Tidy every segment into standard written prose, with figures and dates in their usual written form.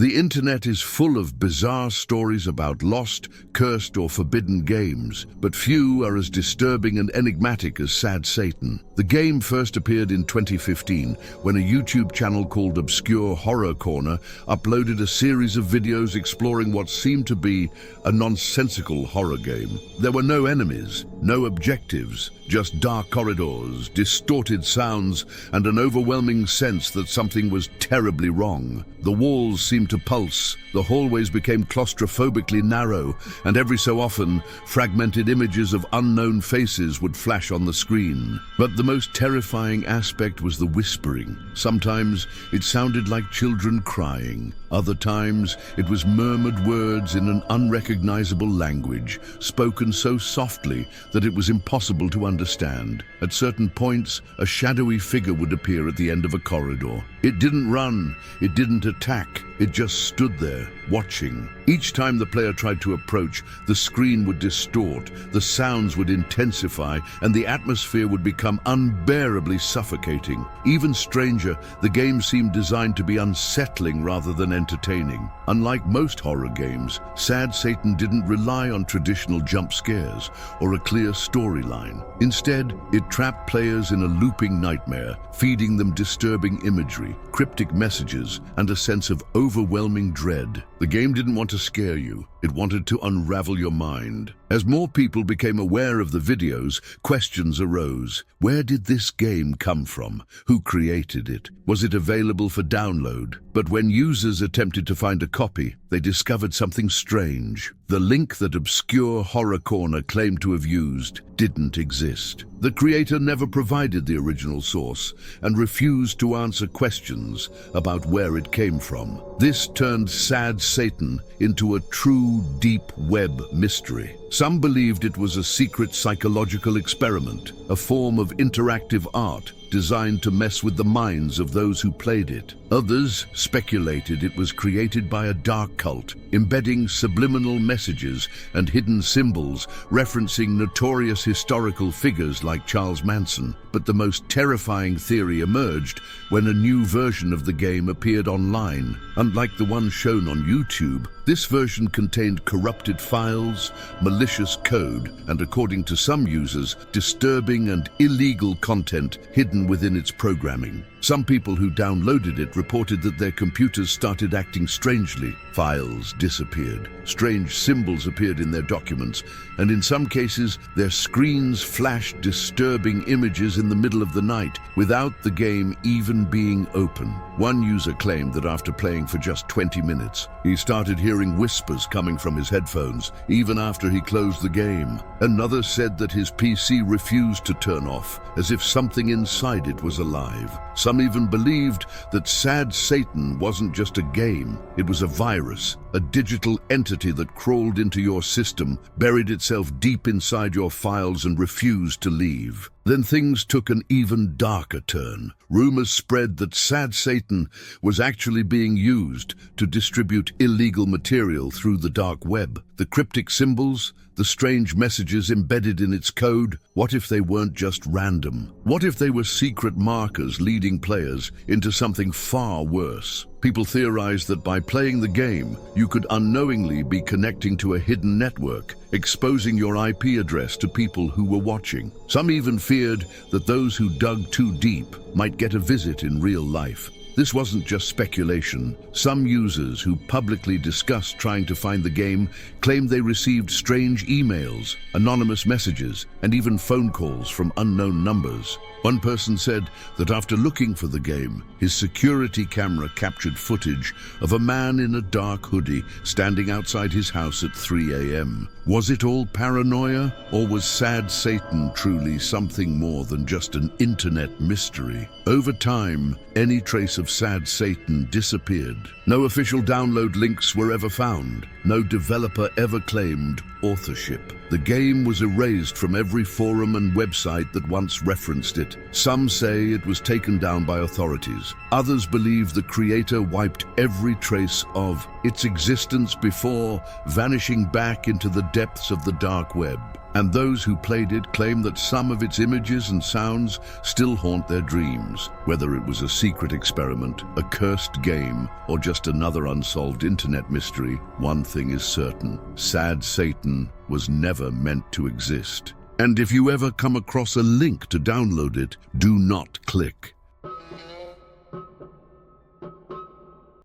The internet is full of bizarre stories about lost, cursed, or forbidden games, but few are as disturbing and enigmatic as Sad Satan. The game first appeared in 2015 when a YouTube channel called Obscure Horror Corner uploaded a series of videos exploring what seemed to be a nonsensical horror game. There were no enemies, no objectives, just dark corridors, distorted sounds, and an overwhelming sense that something was terribly wrong. The walls seemed to pulse, the hallways became claustrophobically narrow, and every so often, fragmented images of unknown faces would flash on the screen. But the most terrifying aspect was the whispering. Sometimes it sounded like children crying. Other times it was murmured words in an unrecognizable language, spoken so softly that it was impossible to understand. At certain points, a shadowy figure would appear at the end of a corridor. It didn't run, it didn't attack, it just stood there, watching. Each time the player tried to approach, the screen would distort, the sounds would intensify, and the atmosphere would become unbearably suffocating. Even stranger, the game seemed designed to be unsettling rather than entertaining. Unlike most horror games, Sad Satan didn't rely on traditional jump scares or a clear storyline. Instead, it trapped players in a looping nightmare, feeding them disturbing imagery, cryptic messages, and a sense of overwhelming dread. The game didn't want to scare you, it wanted to unravel your mind. As more people became aware of the videos, questions arose. Where did this game come from? Who created it? Was it available for download? But when users attempted to find a copy, they discovered something strange. The link that Obscure Horror Corner claimed to have used didn't exist. The creator never provided the original source and refused to answer questions about where it came from. This turned Sad Satan into a true deep web mystery. Some believed it was a secret psychological experiment, a form of interactive art designed to mess with the minds of those who played it. Others speculated it was created by a dark cult, embedding subliminal messages and hidden symbols referencing notorious historical figures like Charles Manson. But the most terrifying theory emerged when a new version of the game appeared online. Unlike the one shown on YouTube, this version contained corrupted files, malicious code, and according to some users, disturbing and illegal content hidden within its programming. Some people who downloaded it reported that their computers started acting strangely. Files disappeared, strange symbols appeared in their documents, and in some cases, their screens flashed disturbing images in the middle of the night without the game even being open. One user claimed that after playing for just 20 minutes, he started hearing whispers coming from his headphones, even after he closed the game. Another said that his PC refused to turn off, as if something inside it was alive. Some even believed that Sad Satan wasn't just a game, it was a virus, a digital entity that crawled into your system, buried itself deep inside your files and refused to leave. Then things took an even darker turn. Rumors spread that Sad Satan was actually being used to distribute illegal material through the dark web. The cryptic symbols, the strange messages embedded in its code, what if they weren't just random? What if they were secret markers leading players into something far worse? People theorized that by playing the game, you could unknowingly be connecting to a hidden network, exposing your IP address to people who were watching. Some even feared that those who dug too deep might get a visit in real life. This wasn't just speculation. Some users who publicly discussed trying to find the game claimed they received strange emails, anonymous messages, and even phone calls from unknown numbers. One person said that after looking for the game, his security camera captured footage of a man in a dark hoodie standing outside his house at 3 a.m. Was it all paranoia, or was Sad Satan truly something more than just an internet mystery? Over time, any trace of Sad Satan disappeared. No official download links were ever found. No developer ever claimed authorship. The game was erased from every forum and website that once referenced it. Some say it was taken down by authorities. Others believe the creator wiped every trace of its existence before vanishing back into the depths of the dark web. and those who played it claim that some of its images and sounds still haunt their dreams. Whether it was a secret experiment, a cursed game, or just another unsolved internet mystery, one thing is certain: Sad Satan was never meant to exist. And if you ever come across a link to download it, do not click.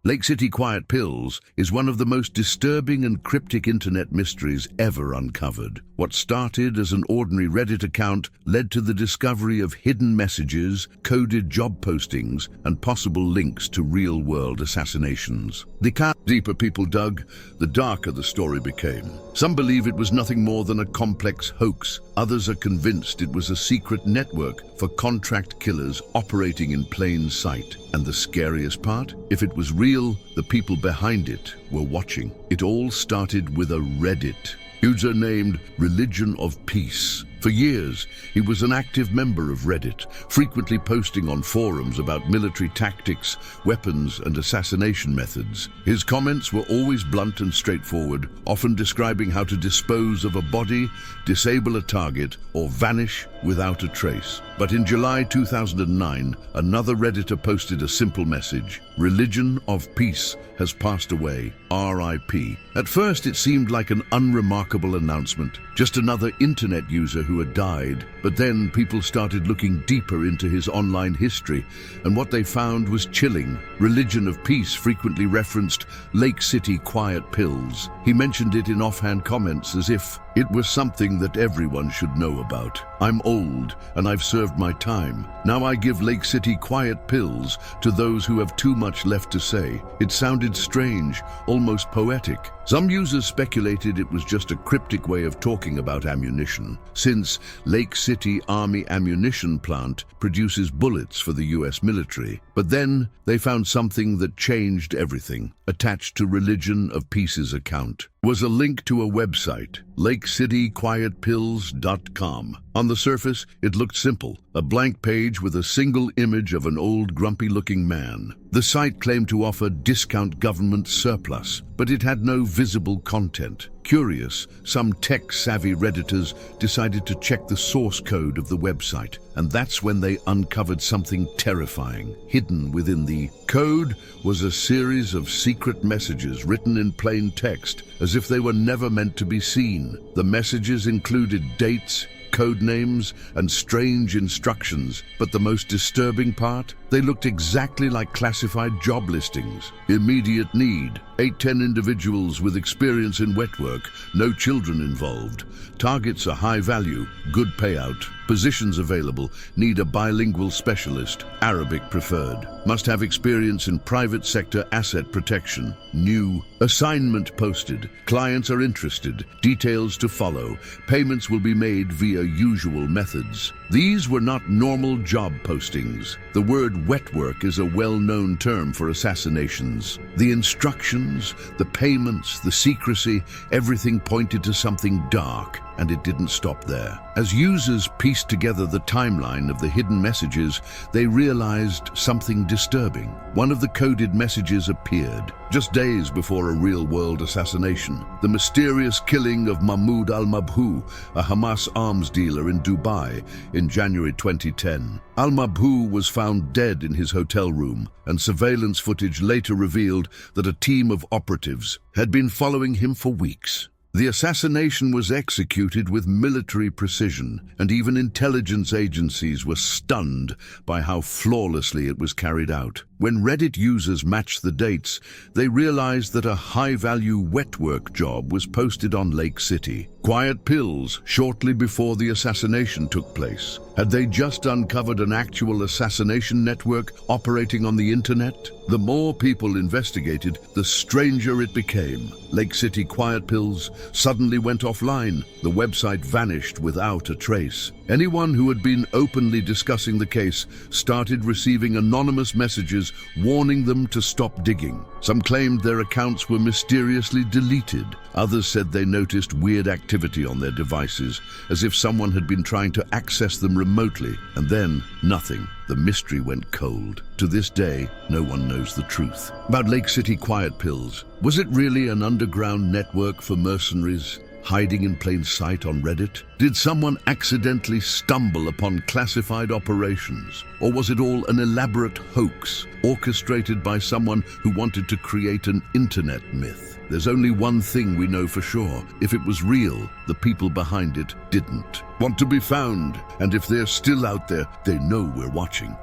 Lake City Quiet Pills is one of the most disturbing and cryptic internet mysteries ever uncovered. What started as an ordinary Reddit account led to the discovery of hidden messages, coded job postings, and possible links to real-world assassinations. The deeper people dug, the darker the story became. Some believe it was nothing more than a complex hoax. Others are convinced it was a secret network for contract killers operating in plain sight. And the scariest part? If it was real, the people behind it were watching. It all started with a Reddit user named Religion of Peace. For years, he was an active member of Reddit, frequently posting on forums about military tactics, weapons, and assassination methods. His comments were always blunt and straightforward, often describing how to dispose of a body, disable a target, or vanish without a trace. But in July 2009, another Redditor posted a simple message: Religion of Peace has passed away, R.I.P. At first, it seemed like an unremarkable announcement, just another internet user who had died. But then people started looking deeper into his online history, and what they found was chilling. Religion of Peace frequently referenced Lake City Quiet Pills. He mentioned it in offhand comments as if it was something that everyone should know about. I'm old and I've served my time. Now I give Lake City Quiet Pills to those who have too much left to say. It sounded strange, almost poetic. Some users speculated it was just a cryptic way of talking about ammunition, since Lake City Army Ammunition Plant produces bullets for the US military. But then they found something that changed everything. Attached to Religion of Peace's account was a link to a website, lakecityquietpills.com. On the surface, it looked simple, a blank page with a single image of an old, grumpy-looking man. The site claimed to offer discount government surplus, but it had no visible content. Curious, some tech-savvy Redditors decided to check the source code of the website, and that's when they uncovered something terrifying. Hidden within the code was a series of secret messages written in plain text, as if they were never meant to be seen. The messages included dates, code names, and strange instructions, but the most disturbing part? They looked exactly like classified job listings. Immediate need: 8-10 individuals with experience in wet work, no children involved. Targets are high value, good payout. Positions available: need a bilingual specialist, Arabic preferred. Must have experience in private sector asset protection. New. Assignment posted. Clients are interested. Details to follow. Payments will be made via usual methods. These were not normal job postings. The word wet work is a well-known term for assassinations. The instructions, the payments, the secrecy, everything pointed to something dark. And it didn't stop there. As users pieced together the timeline of the hidden messages, they realized something disturbing. One of the coded messages appeared just days before a real-world assassination: the mysterious killing of Mahmoud al-Mabhouh, a Hamas arms dealer in Dubai, in January 2010. Al-Mabhouh was found dead in his hotel room, and surveillance footage later revealed that a team of operatives had been following him for weeks. The assassination was executed with military precision, and even intelligence agencies were stunned by how flawlessly it was carried out. When Reddit users matched the dates, they realized that a high-value wet work job was posted on Lake City Quiet Pills shortly before the assassination took place. Had they just uncovered an actual assassination network operating on the internet? The more people investigated, the stranger it became. Lake City Quiet Pills suddenly went offline. The website vanished without a trace. Anyone who had been openly discussing the case started receiving anonymous messages warning them to stop digging. Some claimed their accounts were mysteriously deleted. Others said they noticed weird activity on their devices, as if someone had been trying to access them remotely. And then, nothing. The mystery went cold. To this day, no one knows the truth about Lake City Quiet Pills. Was it really an underground network for mercenaries? hiding in plain sight on Reddit? Did someone accidentally stumble upon classified operations? Or was it all an elaborate hoax, orchestrated by someone who wanted to create an internet myth? There's only one thing we know for sure. If it was real, the people behind it didn't want to be found. And if they're still out there, they know we're watching.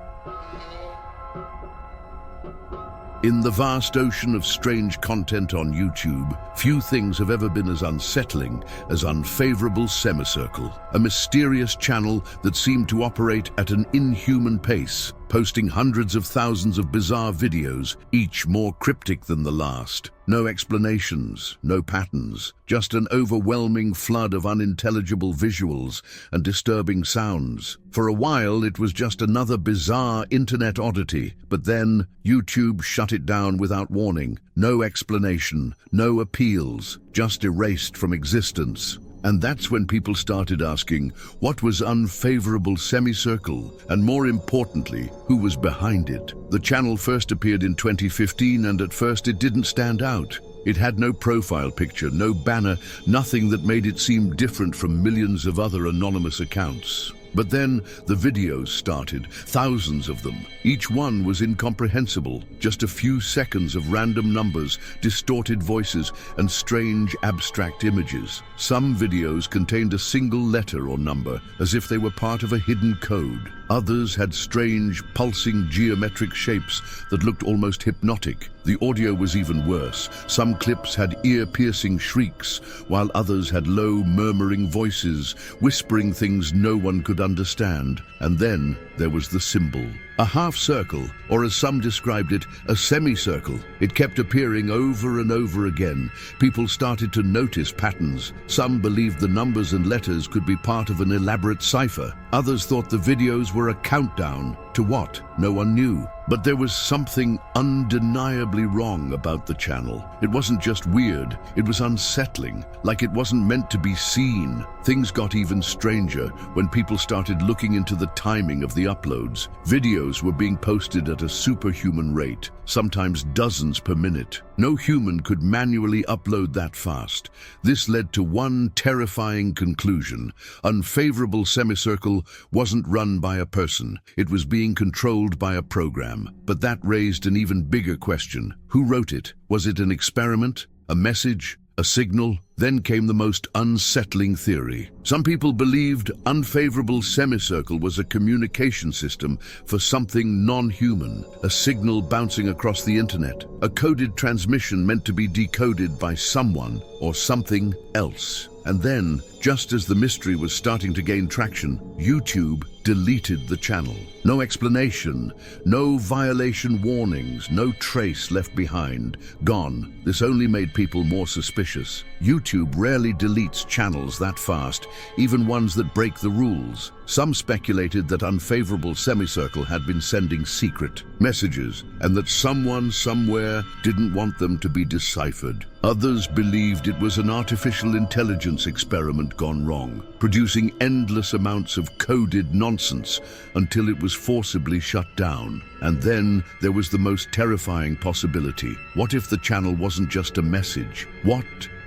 In the vast ocean of strange content on YouTube, few things have ever been as unsettling as Unfavorable Semicircle, a mysterious channel that seemed to operate at an inhuman pace, posting hundreds of thousands of bizarre videos, each more cryptic than the last. No explanations, no patterns, just an overwhelming flood of unintelligible visuals and disturbing sounds. For a while, it was just another bizarre internet oddity, but then YouTube shut it down without warning. No explanation, no appeals, just erased from existence. And that's when people started asking, what was Unfavorable Semicircle? And more importantly, who was behind it? The channel first appeared in 2015, and at first it didn't stand out. It had no profile picture, no banner, nothing that made it seem different from millions of other anonymous accounts. But then the videos started, thousands of them. Each one was incomprehensible, just a few seconds of random numbers, distorted voices, and strange abstract images. Some videos contained a single letter or number, as if they were part of a hidden code. Others had strange, pulsing geometric shapes that looked almost hypnotic. The audio was even worse. Some clips had ear-piercing shrieks, while others had low, murmuring voices, whispering things no one could understand. And then there was the symbol. A half circle, or as some described it, a semicircle. It kept appearing over and over again. People started to notice patterns. Some believed the numbers and letters could be part of an elaborate cipher. Others thought the videos were a countdown. To what? No one knew. But there was something undeniably wrong about the channel. It wasn't just weird, it was unsettling, like it wasn't meant to be seen. Things got even stranger when people started looking into the timing of the uploads. Videos were being posted at a superhuman rate, sometimes dozens per minute. No human could manually upload that fast. This led to one terrifying conclusion. Unfavorable Semicircle wasn't run by a person. It was being controlled by a program. But that raised an even bigger question. Who wrote it? Was it an experiment? A message? A signal? Then came the most unsettling theory. Some people believed Unfavorable Semicircle was a communication system for something non-human, a signal bouncing across the internet, a coded transmission meant to be decoded by someone or something else. And then, just as the mystery was starting to gain traction, YouTube deleted the channel. No explanation, no violation warnings, no trace left behind. Gone. This only made people more suspicious. YouTube rarely deletes channels that fast, even ones that break the rules. Some speculated that Unfavorable Semicircle had been sending secret messages, and that someone somewhere didn't want them to be deciphered. Others believed it was an artificial intelligence experiment gone wrong, producing endless amounts of coded nonsense until it was forcibly shut down. And then there was the most terrifying possibility. What if the channel wasn't just a message? What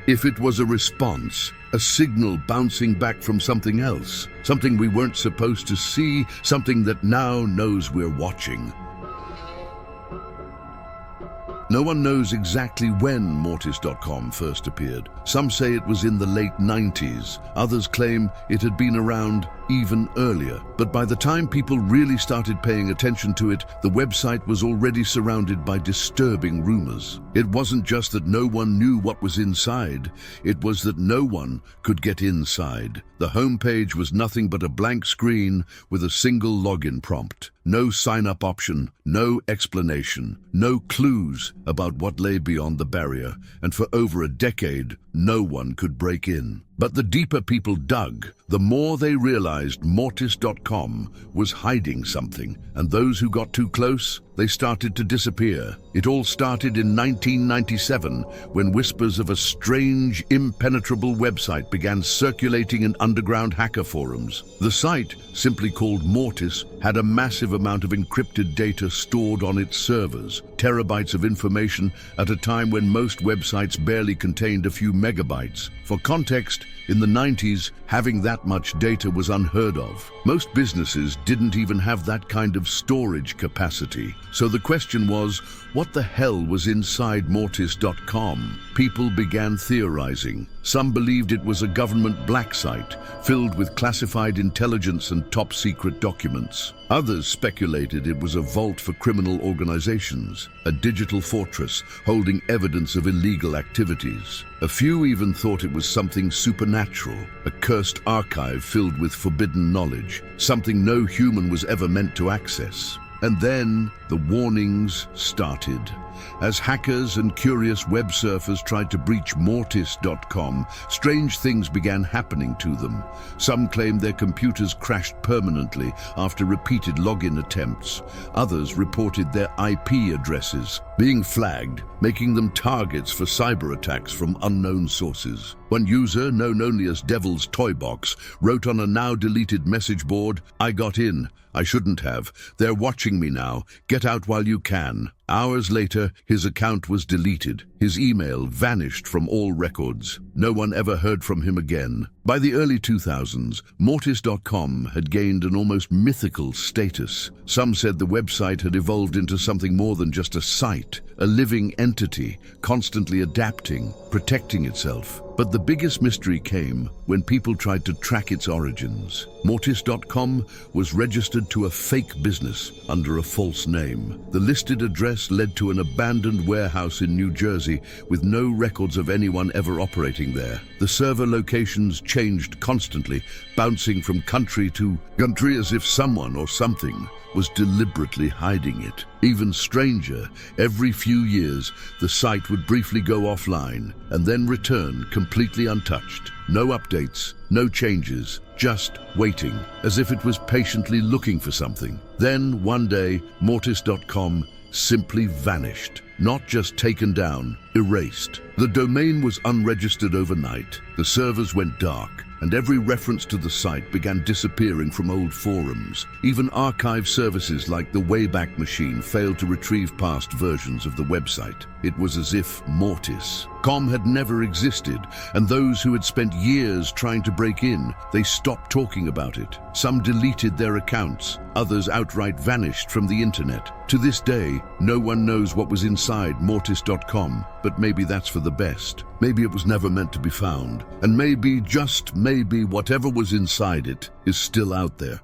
if it was a response, a signal bouncing back from something else, something we weren't supposed to see, something that now knows we're watching? No one knows exactly when Mortis.com first appeared. Some say it was in the late 90s. Others claim it had been around even earlier. But by the time people really started paying attention to it, the website was already surrounded by disturbing rumors. It wasn't just that no one knew what was inside, it was that no one could get inside. The homepage was nothing but a blank screen with a single login prompt. No sign-up option, no explanation, no clues about what lay beyond the barrier, and for over a decade, no one could break in. But the deeper people dug, the more they realized Mortis.com was hiding something, and those who got too close they started to disappear. It all started in 1997 when whispers of a strange, impenetrable website began circulating in underground hacker forums. The site, simply called Mortis, had a massive amount of encrypted data stored on its servers, terabytes of information at a time when most websites barely contained a few megabytes. For context, in the 90s, having that much data was unheard of. Most businesses didn't even have that kind of storage capacity. So the question was, what the hell was inside Mortis.com? People began theorizing. Some believed it was a government black site, filled with classified intelligence and top-secret documents. Others speculated it was a vault for criminal organizations, a digital fortress holding evidence of illegal activities. A few even thought it was something supernatural, a cursed archive filled with forbidden knowledge, something no human was ever meant to access. And then the warnings started. As hackers and curious web surfers tried to breach Mortis.com, strange things began happening to them. Some claimed their computers crashed permanently after repeated login attempts. Others reported their IP addresses being flagged, making them targets for cyber attacks from unknown sources. One user, known only as Devil's Toy Box, wrote on a now-deleted message board, "I got in. I shouldn't have. They're watching me now. Get out while you can." Hours later, his account was deleted. His email vanished from all records. No one ever heard from him again. By the early 2000s, Mortis.com had gained an almost mythical status. Some said the website had evolved into something more than just a site, a living entity, constantly adapting, protecting itself. But the biggest mystery came when people tried to track its origins. Mortis.com was registered to a fake business under a false name. The listed address led to an abandoned warehouse in New Jersey with no records of anyone ever operating there. The server locations changed constantly, bouncing from country to country as if someone or something was deliberately hiding it. Even stranger, every few years, the site would briefly go offline and then return completely untouched. No updates, no changes, just waiting, as if it was patiently looking for something. Then, one day, Mortis.com simply vanished. Not just taken down, erased. The domain was unregistered overnight. The servers went dark, and every reference to the site began disappearing from old forums. Even archive services like the Wayback Machine failed to retrieve past versions of the website. It was as if Mortis.com had never existed, and those who had spent years trying to break in, they stopped talking about it. Some deleted their accounts, others outright vanished from the internet. To this day, no one knows what was inside Mortis.com, but maybe that's for the best. Maybe it was never meant to be found, and maybe, just maybe, whatever was inside it is still out there.